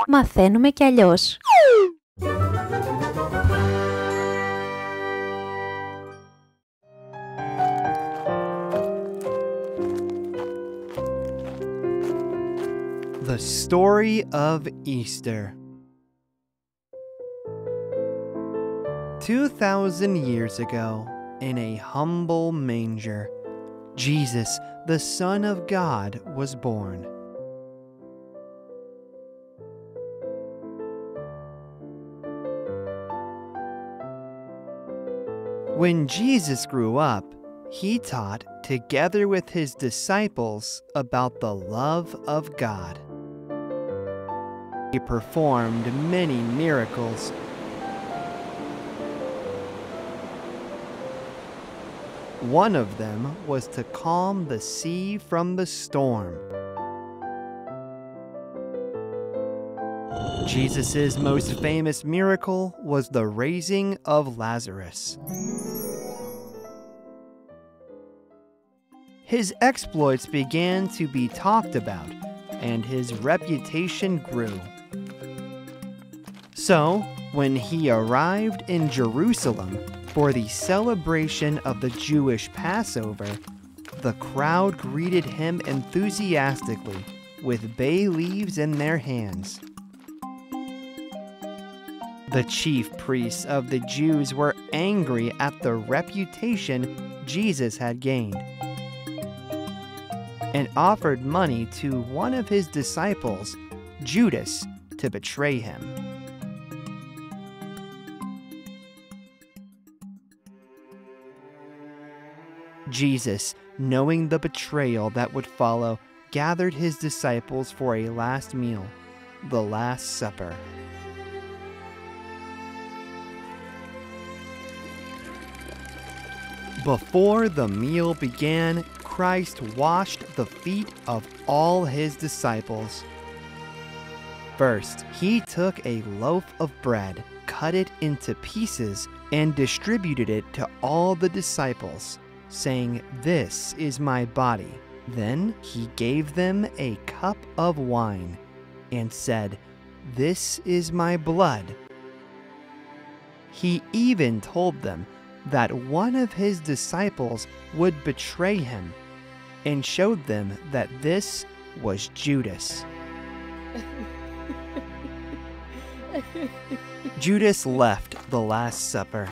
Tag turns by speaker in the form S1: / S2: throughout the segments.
S1: Μαθαίνουμε κι αλλιώς.
S2: The story of Easter. 2,000 years ago, in a humble manger, Jesus, the Son of God, was born. When Jesus grew up, he taught, together with his disciples, about the love of God. He performed many miracles. One of them was to calm the sea from the storm. Jesus' most famous miracle was the raising of Lazarus. His exploits began to be talked about, and his reputation grew. So, when he arrived in Jerusalem for the celebration of the Jewish Passover, the crowd greeted him enthusiastically with bay leaves in their hands. The chief priests of the Jews were angry at the reputation Jesus had gained, and offered money to one of his disciples, Judas, to betray him. Jesus, knowing the betrayal that would follow, gathered his disciples for a last meal, the Last Supper. Before the meal began, Christ washed the feet of all his disciples. First, he took a loaf of bread, cut it into pieces, and distributed it to all the disciples, saying, "This is my body." Then he gave them a cup of wine and said, "This is my blood." He even told them that one of his disciples would betray him, and showed them that this was Judas. Judas left the Last Supper.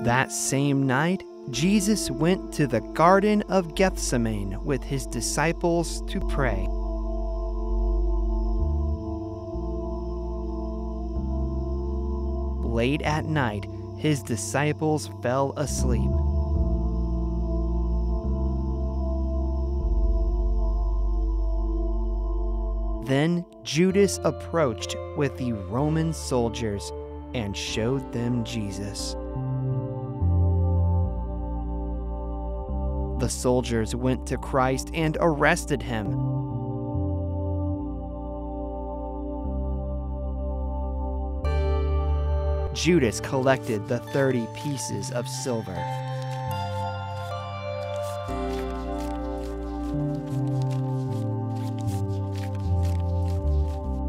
S2: That same night, Jesus went to the Garden of Gethsemane with his disciples to pray. Late at night, his disciples fell asleep. Then Judas approached with the Roman soldiers and showed them Jesus. The soldiers went to Christ and arrested him. Judas collected the 30 pieces of silver.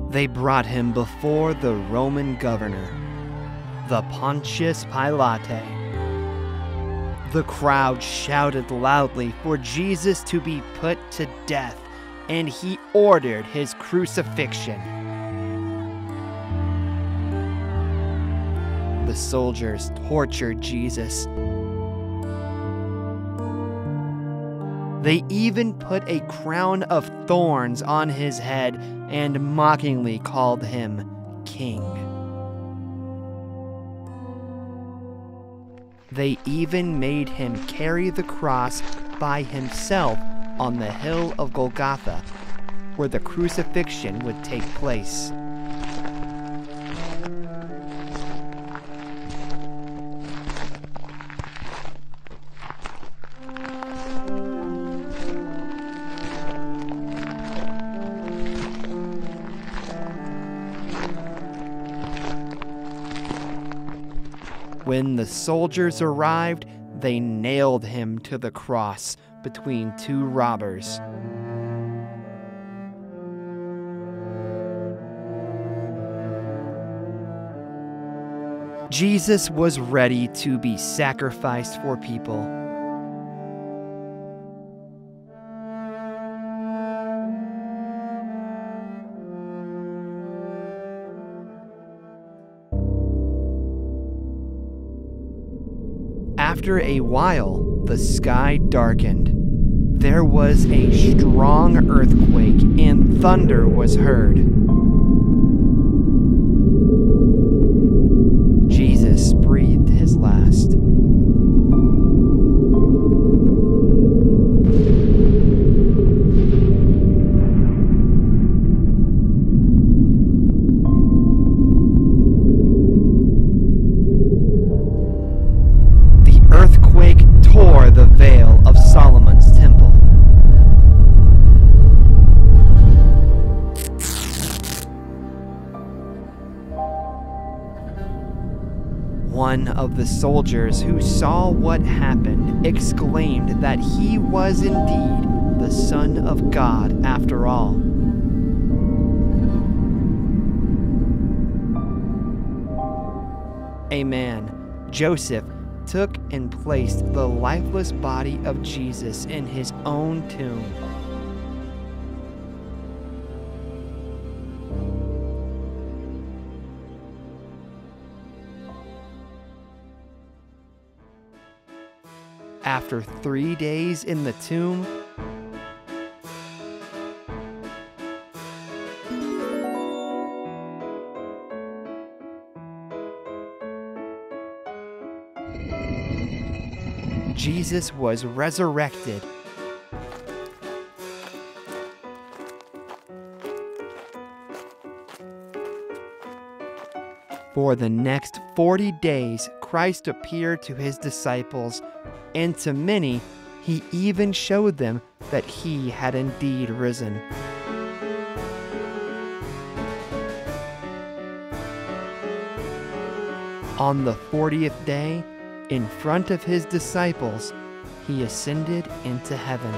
S2: They brought him before the Roman governor, the Pontius Pilate. The crowd shouted loudly for Jesus to be put to death, and he ordered his crucifixion. The soldiers tortured Jesus. They even put a crown of thorns on his head and mockingly called him king. They even made him carry the cross by himself on the hill of Golgotha, where the crucifixion would take place. When the soldiers arrived, they nailed him to the cross, between two robbers. Jesus was ready to be sacrificed for people. After a while, the sky darkened. There was a strong earthquake, and thunder was heard. Jesus breathed his last. The earthquake tore the veil of Solomon's temple. One of the soldiers who saw what happened exclaimed that he was indeed the Son of God after all. A man, Joseph, took and placed the lifeless body of Jesus in his own tomb. After 3 days in the tomb, Jesus was resurrected. For the next 40 days, Christ appeared to his disciples, and to many, he even showed them that he had indeed risen. On the 40th day, in front of his disciples, he ascended into heaven.